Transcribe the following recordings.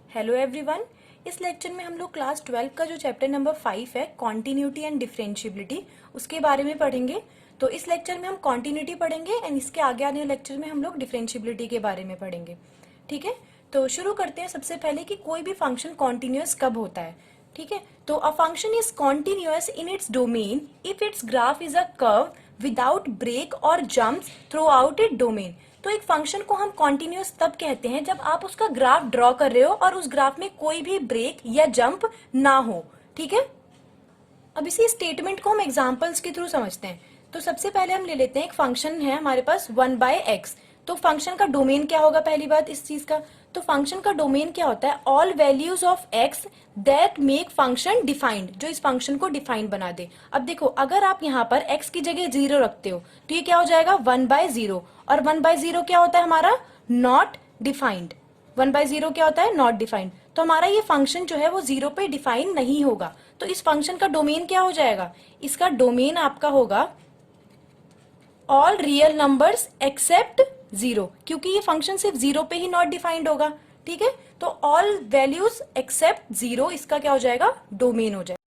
Hello everyone. इस lecture में हम लोग क्लास 12 का जो चैप्टर नंबर 5 है कॉन्टिन्यूटी एंड डिफरेंशिएबिलिटी उसके बारे में पढ़ेंगे। तो इस लेक्चर में हम कॉन्टिन्यूटी पढ़ेंगे एंड इसके आगे आने लेक्चर में हम लोग डिफरेंशिएबिलिटी के बारे में पढ़ेंगे। ठीक है, तो शुरू करते हैं सबसे पहले कि कोई भी फंक्शन कॉन्टिन्यूअस कब होता है। ठीक है, तो a function is continuous in its domain if its graph is a curve without break or jumps throughout it domain. तो एक फंक्शन को हम कॉन्टिन्यूअस तब कहते हैं जब आप उसका ग्राफ ड्रॉ कर रहे हो और उस ग्राफ में कोई भी ब्रेक या जंप ना हो। ठीक है, अब इसी स्टेटमेंट को हम एग्जांपल्स के थ्रू समझते हैं। तो सबसे पहले हम ले लेते हैं, एक फंक्शन है हमारे पास 1/x। तो फंक्शन का डोमेन क्या होगा, पहली बात इस चीज का। तो फंक्शन का डोमेन क्या होता है, all values of x that make function defined, जो इस फंक्शन को डिफाइंड बना दे। अब देखो, अगर आप यहाँ पर x की जगह 0 रखते हो तो ये क्या हो जाएगा 1/0, और 1/0 क्या होता है हमारा नॉट डिफाइंड। 1/0 क्या होता है नॉट डिफाइंड। तो हमारा ये फंक्शन जो है वो 0 पे डिफाइन नहीं होगा। तो इस फंक्शन का डोमेन क्या हो जाएगा, इसका डोमेन आपका होगा ऑल रियल नंबर्स एक्सेप्ट 0, क्योंकि ये फंक्शन सिर्फ 0 पे ही नॉट डिफाइंड होगा। ठीक है, तो ऑल वैल्यूज एक्सेप्ट 0 इसका क्या हो जाएगा डोमेन हो जाएगा।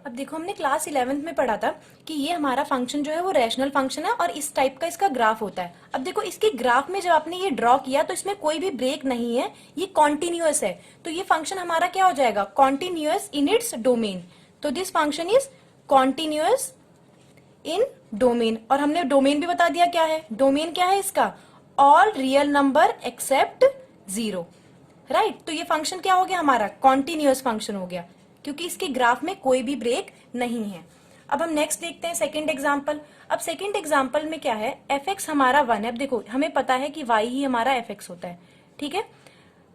अब देखो, हमने क्लास 11th में पढ़ा था कि ये हमारा फंक्शन जो है वो रैशनल फंक्शन है और इस टाइप का इसका ग्राफ होता है। अब देखो, इसके ग्राफ में जब आपने ये ड्रॉ किया तो इसमें कोई भी ब्रेक नहीं है, ये कॉन्टिन्यूअस है। तो ये फंक्शन हमारा क्या हो जाएगा कॉन्टिन्यूअस इन इट्स डोमेन। तो this function is continuous in domain, और हमने डोमेन भी बता दिया क्या है। डोमेन क्या है इसका, all real number except 0। Right, तो ये फंक्शन क्या हो गया हमारा कॉन्टिन्यूअस फंक्शन हो गया, क्योंकि इसके ग्राफ में कोई भी ब्रेक नहीं है। अब हम नेक्स्ट देखते हैं सेकंड एग्जांपल। अब सेकंड एग्जांपल में क्या है, एफ एक्स हमारा 1 है। अब देखो, हमें पता है कि y ही हमारा एफ एक्स होता है। ठीक है,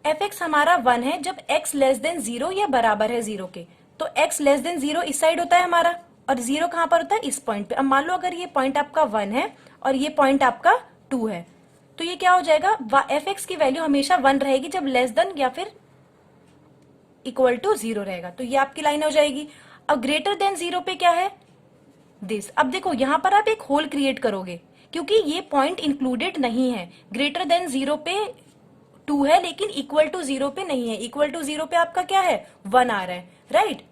एफ एक्स हमारा 1 है जब x लेस देन 0 या बराबर है 0 के। तो x लेस देन 0 इस साइड होता है हमारा, और 0 कहां पर होता है इस पॉइंट पे। अब मान लो अगर ये पॉइंट आपका 1 है और ये पॉइंट आपका 2 है, तो ये क्या हो जाएगा, एफ एक्स की वैल्यू हमेशा 1 रहेगी जब लेस देन या फिर इक्वल टू 0 रहेगा। तो ये आपकी लाइन हो जाएगी। अब ग्रेटर देन 0 पे क्या है दिस। अब देखो, यहां पर आप एक होल क्रिएट करोगे क्योंकि ये पॉइंट इंक्लूडेड नहीं है। ग्रेटर देन 0 पे 2 है लेकिन इक्वल टू 0 पे नहीं है। इक्वल टू 0 पे आपका क्या है 1 आ रहा है। राइट,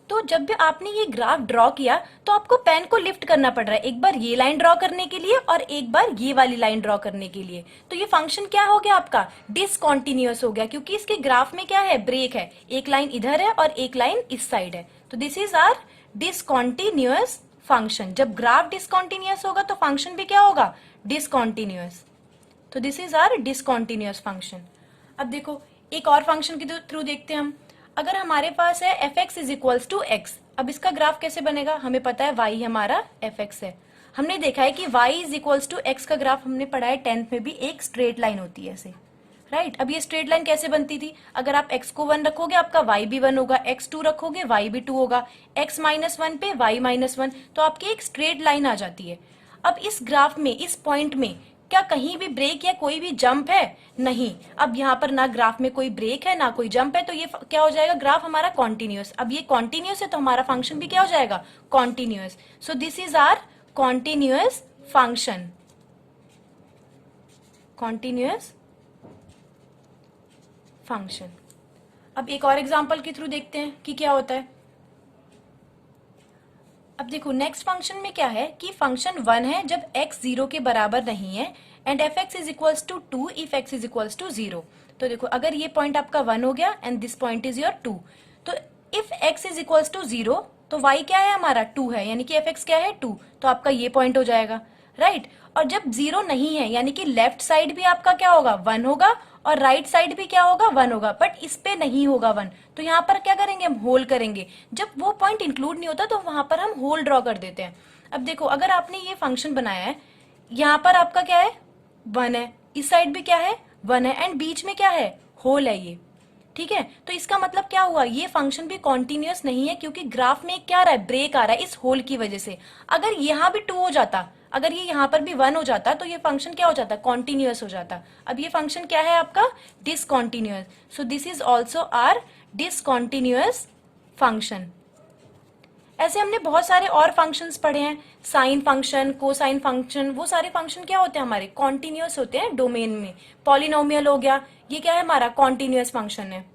तो जब भी आपने ये ग्राफ ड्रॉ किया तो आपको पेन को लिफ्ट करना पड़ रहा है, एक बार ये लाइन ड्रॉ करने के लिए और एक बार ये वाली लाइन ड्रॉ करने के लिए। तो ये फंक्शन क्या हो गया आपका डिसकॉन्टिन्यूअस हो गया, क्योंकि इसके ग्राफ में क्या है ब्रेक है, एक लाइन इधर है और एक लाइन इस साइड है। तो this is our discontinuous function. जब ग्राफ डिसकॉन्टिन्यूअस होगा तो फंक्शन भी क्या होगा डिसकॉन्टिन्यूअस। तो this is our discontinuous function. अब देखो, एक और फंक्शन के थ्रू देखते हैं हम। अगर हमारे पास है f x is equals to x, अब इसका ग्राफ कैसे बनेगा, हमें पता है y हमारा एफ एक्स है। हमने देखा है कि y is equals to x का ग्राफ हमने पढ़ा है 10th में भी, एक स्ट्रेट लाइन होती है ऐसे। राइट, अब ये स्ट्रेट लाइन कैसे बनती थी, अगर आप x को 1 रखोगे आपका y भी 1 होगा, x 2 रखोगे y भी 2 होगा, x -1 पे y -1, तो आपकी एक स्ट्रेट लाइन आ जाती है। अब इस ग्राफ में इस पॉइंट में क्या कहीं भी ब्रेक या कोई भी जंप है, नहीं। अब यहाँ पर ना ग्राफ में कोई ब्रेक है ना कोई जंप है, तो ये क्या हो जाएगा ग्राफ हमारा कॉन्टिन्यूअस। अब ये कॉन्टिन्यूअस है तो हमारा फंक्शन भी क्या हो जाएगा continuous. So this is our continuous function. Continuous function. अब एक और एग्जांपल के थ्रू देखते हैं कि क्या होता है। अब देखो, नेक्स्ट फंक्शन में क्या है कि फंक्शन 1 है जब x 0 के बराबर नहीं है, and f x is equals to 2 if x is equals to 0। तो देखो, अगर ये पॉइंट आपका 1 हो गया and this point is your 2, तो if x is equals to 0 तो y क्या है हमारा 2 है, यानी कि एफ एक्स क्या है 2, तो आपका ये पॉइंट हो जाएगा। राइट, और जब 0 नहीं है यानी कि लेफ्ट साइड भी आपका क्या होगा 1 होगा और राइट साइड भी क्या होगा 1 होगा, बट इस पे नहीं होगा 1, तो यहाँ पर क्या करेंगे हम होल करेंगे। जब वो पॉइंट इंक्लूड नहीं होता तो वहां पर हम होल ड्रॉ कर देते हैं। अब देखो, अगर आपने ये फंक्शन बनाया है, यहाँ पर आपका क्या है 1 है, इस साइड भी क्या है 1 है, एंड बीच में क्या है होल है ये। ठीक है, तो इसका मतलब क्या हुआ, ये फंक्शन भी कॉन्टिन्यूअस नहीं है क्योंकि ग्राफ में क्या आ रहा है ब्रेक आ रहा है इस होल की वजह से। अगर यहाँ भी 2 हो जाता, अगर ये यहाँ पर भी 1 हो जाता तो ये फंक्शन क्या हो जाता कॉन्टिन्यूअस हो जाता। अब ये फंक्शन क्या है आपका discontinuous. So this is also our discontinuous function. ऐसे हमने बहुत सारे और फंक्शंस पढ़े हैं, साइन फंक्शन, कोसाइन फंक्शन, वो सारे फंक्शन क्या होते हैं हमारे, कॉन्टिन्यूअस होते हैं डोमेन में। पॉलिनोमियल हो गया, ये क्या है हमारा, कॉन्टिन्यूअस फंक्शन है।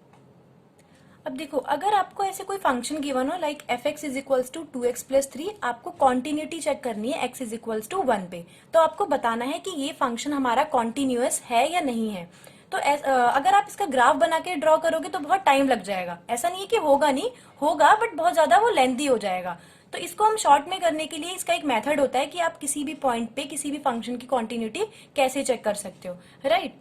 अब देखो, अगर आपको ऐसे कोई फंक्शन गिवन हो like f x is equals to 2x+3, आपको कॉन्टिन्यूटी चेक करनी है x इज इक्वल्स टू 1 पे, तो आपको बताना है कि ये फंक्शन हमारा कॉन्टिन्यूअस है या नहीं है। तो अगर आप इसका ग्राफ बना के ड्रॉ करोगे तो बहुत टाइम लग जाएगा, ऐसा नहीं है कि होगा नहीं, होगा बट बहुत ज्यादा वो लेंथी हो जाएगा। तो इसको हम शॉर्ट में करने के लिए इसका एक मेथड होता है कि आप किसी भी पॉइंट पे किसी भी फंक्शन की कॉन्टिन्यूटी कैसे चेक कर सकते हो, राइट।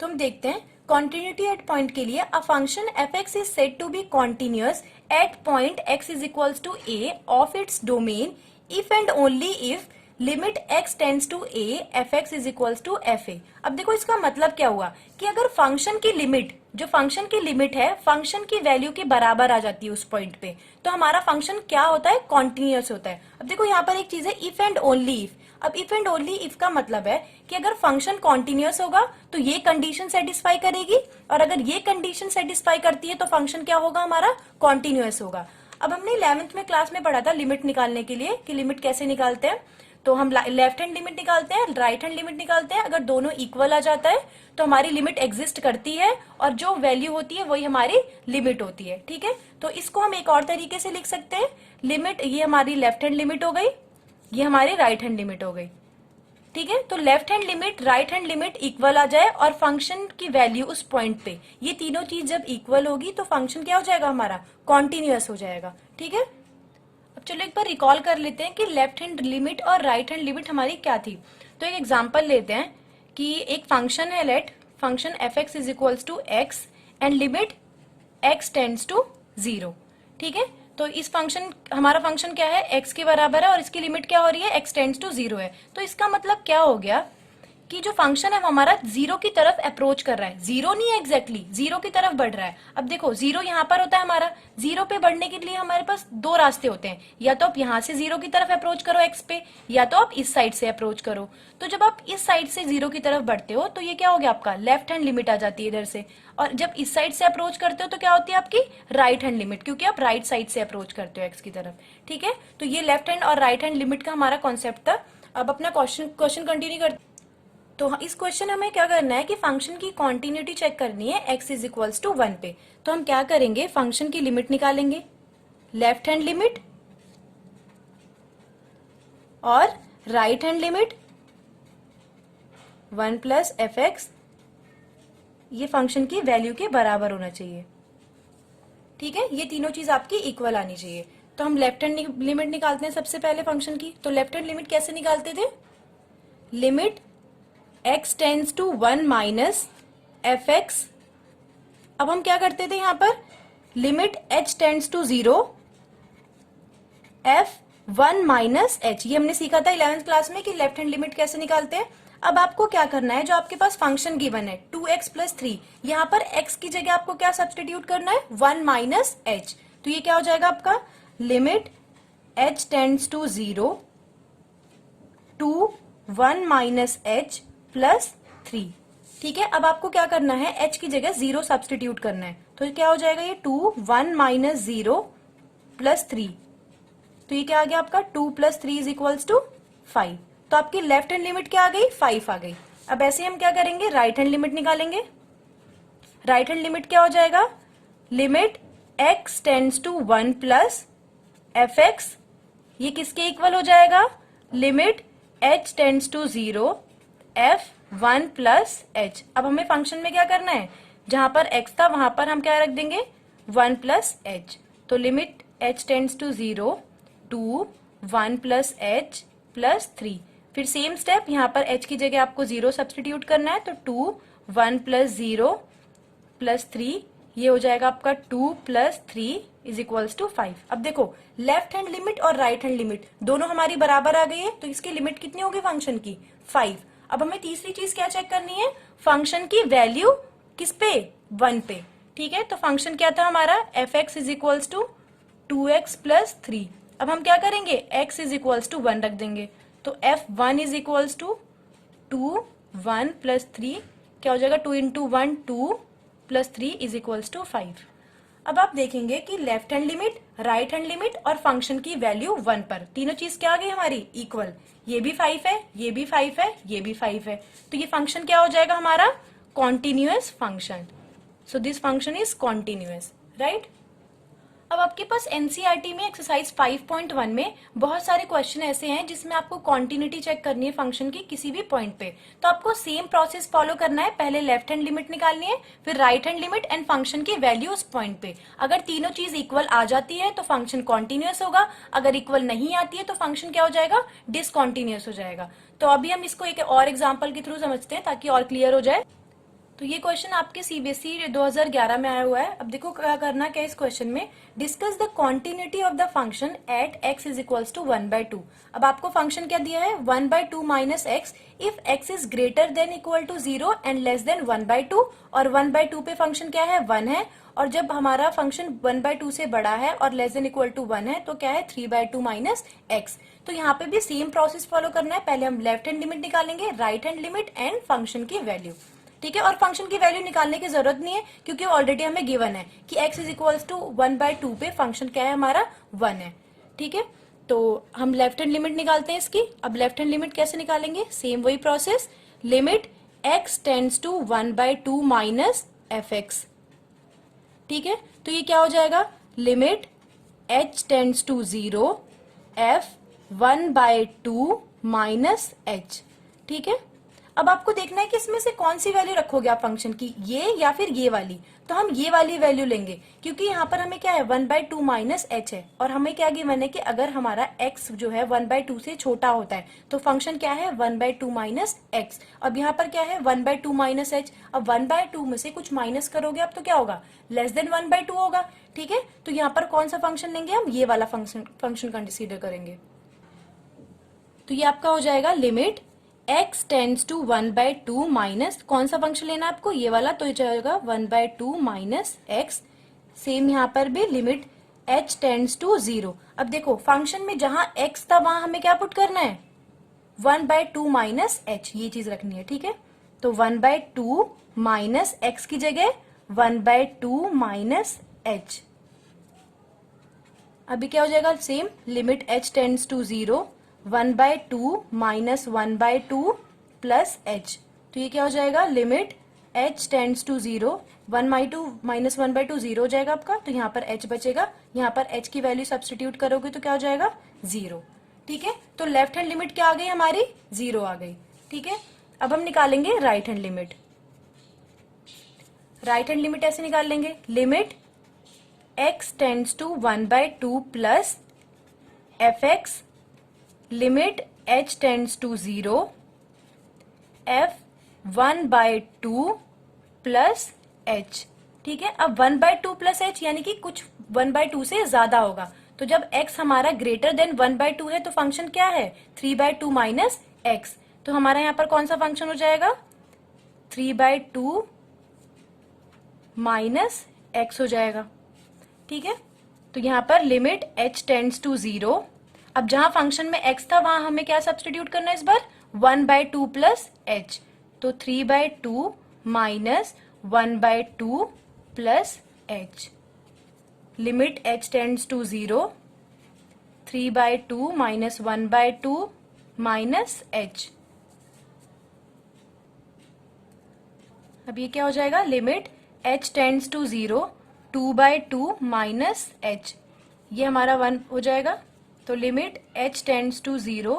तो हम देखते हैं कॉन्टिन्यूटी एट पॉइंट के लिए, a function f x is said to be continuous at point x is equals to a of its domain if and only if limit x tends to a f x is equals to f a. अब देखो इसका मतलब क्या हुआ कि अगर function की limit, जो फंक्शन की लिमिट है, फंक्शन की वैल्यू के बराबर आ जाती है उस पॉइंट पे, तो हमारा फंक्शन क्या होता है, कॉन्टिन्यूअस होता है। अब देखो यहाँ पर एक चीज है इफ एंड ओनली इफ। अब इफ एंड ओनली इफ का मतलब है कि अगर फंक्शन कॉन्टिन्यूअस होगा तो ये कंडीशन सेटिस्फाई करेगी, और अगर ये कंडीशन सेटिस्फाई करती है तो फंक्शन क्या होगा हमारा, कॉन्टिन्यूअस होगा। अब हमने 11th में क्लास में पढ़ा था लिमिट निकालने के लिए कि लिमिट कैसे निकालते हैं। तो हम लेफ्ट हैंड लिमिट निकालते हैं, राइट हैंड लिमिट निकालते हैं, अगर दोनों इक्वल आ जाता है तो हमारी लिमिट एग्जिस्ट करती है, और जो वैल्यू होती है वही हमारी लिमिट होती है, ठीक है। तो इसको हम एक और तरीके से लिख सकते हैं, लिमिट, ये हमारी लेफ्ट हैंड लिमिट हो गई, ये हमारी राइट हैंड लिमिट हो गई, ठीक है। तो left hand limit, right hand limit equal आ जाए और फंक्शन की वैल्यू उस पॉइंट पे, ये तीनों चीज जब इक्वल होगी तो फंक्शन क्या हो जाएगा हमारा, कॉन्टिन्यूअस हो जाएगा, ठीक है। अब चलो एक बार रिकॉल कर लेते हैं कि लेफ्ट हैंड लिमिट और राइट हैंड लिमिट हमारी क्या थी। तो एक एग्जांपल लेते हैं कि एक फंक्शन है, let function f x is equals to x and limit x tends to 0, ठीक है। तो इस फंक्शन, हमारा फंक्शन क्या है, x के बराबर है और इसकी लिमिट क्या हो रही है, x टेंड्स टू 0 है। तो इसका मतलब क्या हो गया कि जो फंक्शन है वो हमारा 0 की तरफ अप्रोच कर रहा है, 0 नहीं है एग्जैक्टली, 0 की तरफ बढ़ रहा है। अब देखो 0 यहाँ पर होता है हमारा, 0 पे बढ़ने के लिए हमारे पास दो रास्ते होते हैं, या तो आप यहाँ से 0 की तरफ अप्रोच करो x पे, या तो आप इस साइड से अप्रोच करो। तो जब आप इस साइड से 0 की तरफ बढ़ते हो तो ये क्या हो गया आपका, लेफ्ट हैंड लिमिट आ जाती है इधर से, और जब इस साइड से अप्रोच करते हो तो क्या होती है आपकी राइट हैंड लिमिट, क्योंकि आप राइट साइड से अप्रोच करते हो x की तरफ, ठीक है। तो ये लेफ्ट हैंड और राइट हैंड लिमिट का हमारा कॉन्सेप्ट था। अब अपना क्वेश्चन कंटिन्यू करते। तो इस क्वेश्चन हमें क्या करना है कि फंक्शन की कॉन्टिन्यूटी चेक करनी है x इज इक्वल्स टू 1 पे। तो हम क्या करेंगे, फंक्शन की लिमिट निकालेंगे, लेफ्ट हैंड लिमिट और right hand limit 1 plus f x, ये फंक्शन की वैल्यू के बराबर होना चाहिए, ठीक है। ये तीनों चीज आपकी इक्वल आनी चाहिए। तो हम लेफ्ट हैंड लिमिट निकालते हैं सबसे पहले फंक्शन की। तो लेफ्ट हैंड लिमिट कैसे निकालते थे, limit x tends to 1 minus f x. अब हम क्या करते थे यहां पर, limit h tends to 0 f 1 minus h, ये हमने सीखा था 11th क्लास में कि लेफ्ट हैंड लिमिट कैसे निकालते हैं। अब आपको क्या करना है, जो आपके पास फंक्शन गिवन है 2x+3, यहाँ पर x की जगह आपको क्या सब्सटीट्यूट करना है, 1 माइनस h। तो ये क्या हो जाएगा आपका, limit h tends to 0 two 1 minus h plus 3, ठीक है। अब आपको क्या करना है, h की जगह 0 सब्सटीट्यूट करना है। तो क्या हो जाएगा ये 2 1 माइनस 0 प्लस 3, तो ये क्या आ गया आपका 2 प्लस 3 इज इक्वल्स टू 5। तो आपकी लेफ्ट हैंड लिमिट क्या आ गई, 5 आ गई। अब ऐसे हम क्या करेंगे, राइट हैंड लिमिट निकालेंगे। राइट हैंड लिमिट क्या हो जाएगा, limit x tends to 1 plus f x, ये किसके इक्वल हो जाएगा, limit h tends to 0 f 1 plus h। अब हमें फंक्शन में क्या करना है, जहां पर x था वहां पर हम क्या रख देंगे, 1 प्लस h। तो limit h tends to 0 two 1 plus h plus 3। फिर सेम स्टेप, यहाँ पर h की जगह आपको 0 सब्सटीट्यूट करना है, तो 2 1 प्लस 0 प्लस 3, ये हो जाएगा आपका 2 प्लस 3 इज इक्वल्स टू 5। अब देखो लेफ्ट हैंड लिमिट और राइट हैंड लिमिट दोनों हमारी बराबर आ गई है, तो इसकी लिमिट कितनी होगी फंक्शन की, 5। अब हमें तीसरी चीज क्या चेक करनी है, फंक्शन की वैल्यू किस पे, 1 पे, ठीक है। तो फंक्शन क्या था हमारा, f x is equals to 2x plus 3। अब हम क्या करेंगे, x इज इक्वल्स टू 1 रख देंगे। तो f1 is equals to 2 1 plus 3, क्या हो जाएगा, 2 into 1 2 plus 3 is equals to 5। अब आप देखेंगे कि left hand limit, right hand limit और फंक्शन की वैल्यू 1 पर, तीनों चीज क्या आ गई हमारी इक्वल। ये भी 5 है, ये भी 5 है, ये भी 5 है, तो ये फंक्शन क्या हो जाएगा हमारा continuous function. So this function is continuous, right. अब आपके पास एनसीईआरटी में एक्सरसाइज 5.1 में बहुत सारे क्वेश्चन ऐसे हैं जिसमें आपको कॉन्टिन्यूटी चेक करनी है फंक्शन की किसी भी पॉइंट पे। तो आपको सेम प्रोसेस फॉलो करना है, पहले लेफ्ट हैंड लिमिट निकालनी है, फिर right hand limit and function की वैल्यू उस पॉइंट पे। अगर तीनों चीज इक्वल आ जाती है तो फंक्शन कॉन्टिन्यूअस होगा, अगर इक्वल नहीं आती है तो फंक्शन क्या हो जाएगा, डिसकॉन्टिन्यूअस हो जाएगा। तो अभी हम इसको एक और एग्जाम्पल के थ्रू समझते हैं ताकि और क्लियर हो जाए। तो ये क्वेश्चन आपके सीबीएसई 2011 में आया हुआ है। अब देखो क्या करना क्या इस क्वेश्चन में, discuss the continuity of the function at x is equals to 1/2। अब आपको फंक्शन क्या दिया है 1/2 minus x if x is greater than equal to 0 and less than 1/2, और 1/2 पे फंक्शन क्या है 1 है, और जब हमारा फंक्शन 1/2 से बड़ा है और लेस देन इक्वल टू 1 है तो क्या है 3/2 माइनस एक्स। तो यहाँ पे भी सेम प्रोसेस फॉलो करना है, पहले हम लेफ्ट हैंड लिमिट निकालेंगे, right hand limit and function की वैल्यू, ठीक है। और फंक्शन की वैल्यू निकालने की जरूरत नहीं है क्योंकि ऑलरेडी हमें गिवन है कि x इज इक्वल्स टू 1/2 पे फंक्शन क्या है हमारा 1 है, ठीक है। तो हम लेफ्ट हैंड लिमिट निकालते हैं इसकी। अब लेफ्ट हैंड लिमिट कैसे निकालेंगे, सेम वही process, limit x tends to 1/2 minus f x, ठीक है। तो ये क्या हो जाएगा, limit h tends to 0 f 1/2 minus h, ठीक है। अब आपको देखना है कि इसमें से कौन सी वैल्यू रखोगे आप फंक्शन की, ये या फिर ये वाली। तो हम ये वाली वैल्यू लेंगे क्योंकि यहाँ पर हमें क्या है 1/2 माइनस एच है, और हमें क्या गिवन है कि अगर हमारा x जो है 1/2 से छोटा होता है तो फंक्शन क्या है 1/2 माइनस एक्स। अब यहाँ पर क्या है 1/2 माइनस एच, अब 1/2 में से कुछ माइनस करोगे आप तो क्या होगा लेस देन 1/2 होगा, ठीक है। तो यहाँ पर कौन सा फंक्शन लेंगे हम, ये वाला फंक्शन कंसीडर करेंगे। तो ये आपका हो जाएगा limit x tends to 1/2 minus, कौन सा फंक्शन लेना है आपको, ये वाला, तो ये जाएगा 1/2 माइनस एक्स। सेम यहाँ पर भी लिमिट h टेंड्स टू 0। अब देखो फंक्शन में जहां x था वहां हमें क्या पुट करना है 1/2 माइनस h, ये चीज रखनी है, ठीक है। तो 1/2 माइनस x की जगह 1/2 माइनस h। अभी क्या हो जाएगा same, limit h tends to 0 1/2 minus 1/2 plus h। तो ये क्या हो जाएगा limit h tends to 0 1/2 minus 1/2 0 हो जाएगा आपका, तो यहाँ पर h बचेगा, यहाँ पर h की वैल्यू सब्सटीट्यूट करोगे तो क्या हो जाएगा 0, ठीक है। तो लेफ्ट हैंड लिमिट क्या आ गई हमारी 0 आ गई, ठीक है। अब हम निकालेंगे right hand limit. Right hand limit ऐसे निकाल लेंगे, limit x tends to 1/2 plus f x limit h tends to 0 f 1/2 plus h, ठीक है। अब 1/2 प्लस h यानी कि कुछ 1/2 से ज्यादा होगा, तो जब x हमारा ग्रेटर देन 1/2 है तो फंक्शन क्या है 3/2 माइनस x। तो हमारा यहाँ पर कौन सा फंक्शन हो जाएगा 3/2 माइनस x हो जाएगा, ठीक है। तो यहाँ पर लिमिट h टेंड्स टू 0, अब जहां फंक्शन में x था वहां हमें क्या सब्सटीट्यूट करना है इस बार 1/2 प्लस h, तो 3/2 minus 1/2 plus h। Limit h tends to 0 3/2 minus 1/2 minus h। अब ये क्या हो जाएगा limit h tends to 0 2/2 minus h, ये हमारा 1 हो जाएगा। तो limit h tends to 0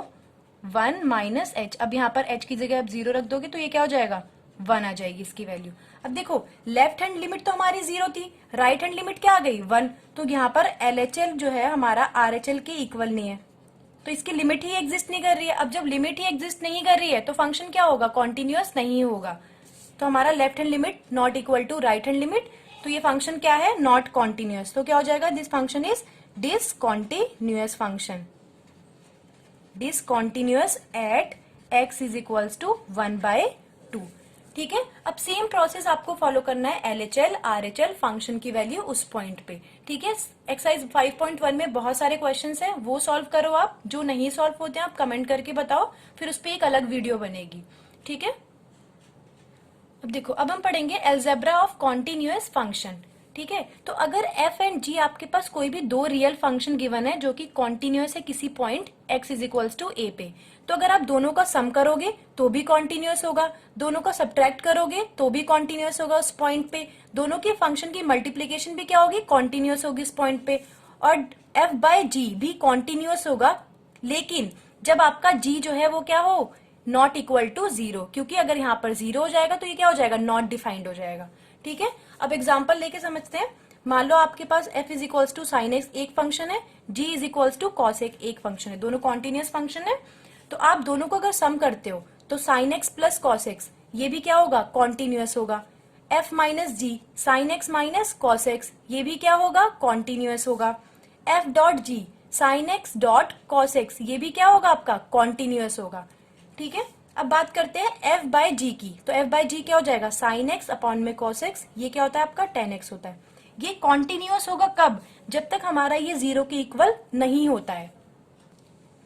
1 minus h। अब यहाँ पर h की जगह आप 0 रख दोगे तो ये क्या हो जाएगा 1 आ जाएगी इसकी वैल्यू। अब देखो लेफ्ट हैंड लिमिट तो हमारी 0 थी, राइट हैंड लिमिट क्या आ गई 1, तो यहाँ पर LHL जो है हमारा RHL के इक्वल नहीं है, तो इसकी लिमिट ही एग्जिस्ट नहीं कर रही है। अब जब लिमिट ही एग्जिस्ट नहीं कर रही है तो फंक्शन क्या होगा कॉन्टिन्यूअस नहीं होगा, तो हमारा left hand limit not equal to right hand limit, तो ये फंक्शन क्या है नॉट कॉन्टिन्यूअस। तो क्या हो जाएगा this function is discontinuous function, discontinuous at x is equals to 1/2, ठीक है। अब सेम प्रोसेस आपको फॉलो करना है LHL RHL फंक्शन की वैल्यू उस पॉइंट पे, ठीक है। एक्सरसाइज 5.1 में बहुत सारे क्वेश्चंस हैं, वो सॉल्व करो आप, जो नहीं सॉल्व होते हैं आप कमेंट करके बताओ, फिर उस पर एक अलग वीडियो बनेगी, ठीक है। अब देखो अब हम पढ़ेंगे एल्जेब्रा ऑफ कॉन्टिन्यूअस फंक्शन। ठीक है। तो अगर f एंड g आपके पास कोई भी दो रियल फंक्शन गिवन है जो कि कॉन्टिन्यूअस है किसी point x is equals to a पे, तो अगर आप दोनों का सम करोगे तो भी कॉन्टिन्यूअस होगा, दोनों का सब्ट्रैक्ट करोगे तो भी कॉन्टिन्यूअस होगा उस पॉइंट पे, दोनों के फंक्शन की मल्टीप्लीकेशन भी क्या होगी, कॉन्टिन्यूअस होगी इस पॉइंट पे, और f बाय g भी कॉन्टिन्यूअस होगा। लेकिन जब आपका g जो है वो क्या हो, नॉट इक्वल टू 0, क्योंकि अगर यहाँ पर 0 हो जाएगा तो ये क्या हो जाएगा, नॉट डिफाइंड हो जाएगा। ठीक है, अब एग्जाम्पल लेके समझते हैं। मान लो आपके पास f is equals to sine x एक फंक्शन है, g is equals to cos x एक फंक्शन है, दोनों कॉन्टिन्यूअस फंक्शन है। तो आप दोनों को अगर सम करते हो तो sine x plus cos x ये भी क्या होगा, कॉन्टिन्यूअस होगा। f minus g sine x minus cos x ये भी क्या होगा, कॉन्टिन्यूअस होगा। f dot g sine x dot cos x ये भी क्या होगा आपका, कॉन्टिन्यूअस होगा। ठीक है, अब बात करते हैं f बाय जी की। तो f बाय जी क्या हो जाएगा, साइन एक्स अपॉन में कॉस एक्स, ये क्या होता है आपका, टेन एक्स होता है। ये कॉन्टिन्यूअस होगा कब, जब तक हमारा ये 0 के इक्वल नहीं होता है,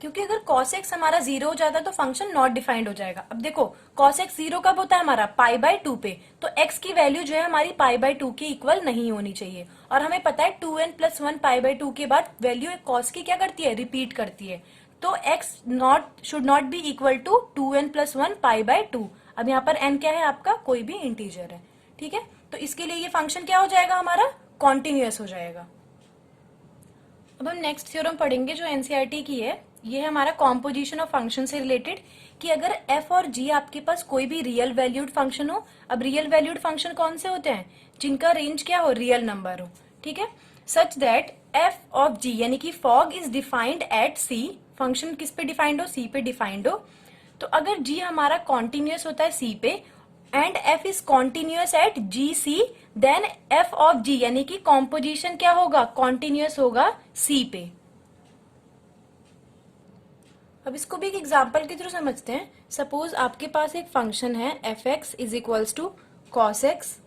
क्योंकि अगर cos x हमारा 0 हो जाता है तो फंक्शन नॉट डिफाइंड हो जाएगा। अब देखो cos x 0 कब होता है हमारा, पाई बाय 2 पे, तो x की वैल्यू जो है हमारी पाई बाय 2 के इक्वल नहीं होनी चाहिए। और हमें पता है 2n प्लस 1 पाई बाय 2 के बाद वैल्यू cos की क्या करती है, रिपीट करती है। तो x not should not be equal to 2n plus 1 pi by 2। अब यहाँ पर n क्या है आपका, कोई भी इंटीजर है। ठीक है, तो इसके लिए ये फंक्शन क्या हो जाएगा हमारा, कॉन्टिन्यूअस हो जाएगा। अब हम नेक्स्ट थ्योरम पढ़ेंगे जो एनसीईआरटी की है, ये है हमारा कॉम्पोजिशन ऑफ फंक्शन से रिलेटेड, कि अगर f और g आपके पास कोई भी रियल वैल्यूड फंक्शन हो। अब रियल वैल्यूड फंक्शन कौन से होते हैं, जिनका रेंज क्या हो, रियल नंबर हो। ठीक है, such that f of g यानी कि fog is defined at c, function किस पे डिफाइंड हो, c पे डिफाइंड हो। तो अगर g हमारा कॉन्टिन्यूअस होता है c पे and f is continuous at gc, then f of g यानी कि कॉम्पोजिशन क्या होगा, कॉन्टिन्यूअस होगा c पे। अब इसको भी एक एग्जाम्पल के थ्रू समझते हैं। सपोज आपके पास एक फंक्शन है f x is equals to cos x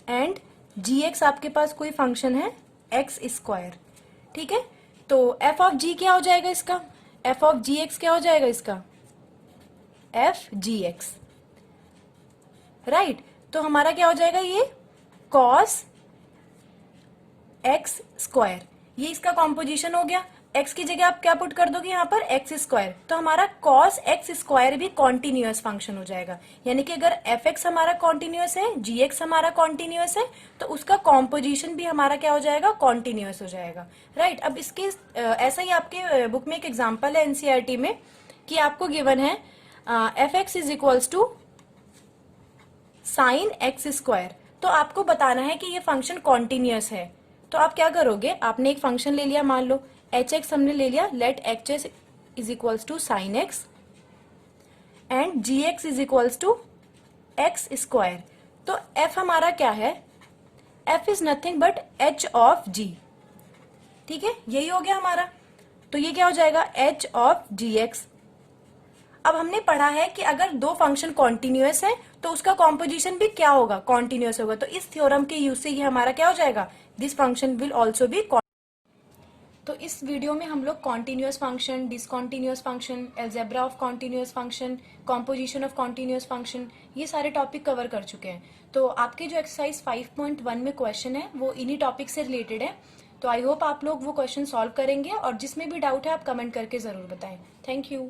and g x आपके पास कोई फंक्शन है एक्स स्क्वायर। ठीक है, तो एफ ऑफ जी क्या हो जाएगा इसका, एफ ऑफ जी एक्स क्या हो जाएगा इसका, एफ जी एक्स, राइट। तो हमारा क्या हो जाएगा, ये कॉस एक्स स्क्वायर, ये इसका कॉम्पोजिशन हो गया। x की जगह आप क्या पुट कर दोगे यहाँ पर, एक्स स्क्वायर, तो हमारा cos एक्स स्क्वायर भी कॉन्टिन्यूअस फंक्शन हो जाएगा। यानी कि अगर एफ एक्स हमारा कॉन्टिन्यूअस है, जी एक्स हमारा कॉन्टिन्यूअस है, तो उसका कॉम्पोजिशन भी हमारा क्या हो जाएगा, कॉन्टिन्यूअस हो जाएगा, राइट। अब इसके ऐसा ही आपके बुक में एक एग्जाम्पल है एनसीईआरटी में, कि आपको गिवन है f x is equals to sine x square, तो आपको बताना है कि ये फंक्शन कॉन्टिन्यूअस है। तो आप क्या करोगे, आपने एक फंक्शन ले लिया, मान लो एच एक्स हमने ले लिया, let h s is equals to sine x and g x is equals to x square. तो एफ हमारा क्या है, f is nothing but h of g. ठीक है, यही हो गया हमारा। तो ये क्या हो जाएगा, एच ऑफ जी एक्स। अब हमने पढ़ा है कि अगर दो फंक्शन कॉन्टिन्यूअस है तो उसका कॉम्पोजिशन भी क्या होगा, कॉन्टिन्यूअस होगा। तो इस थ्योरम के यूज से ये हमारा क्या हो जाएगा, this function will also be. तो इस वीडियो में हम लोग continuous function, discontinuous function, algebra of continuous function, composition of continuous function, ये सारे टॉपिक कवर कर चुके हैं। तो आपके जो एक्सरसाइज 5.1 में क्वेश्चन है वो इन्हीं टॉपिक से रिलेटेड है। तो आई होप आप लोग वो क्वेश्चन सॉल्व करेंगे, और जिसमें भी डाउट है आप कमेंट करके जरूर बताएं। Thank you.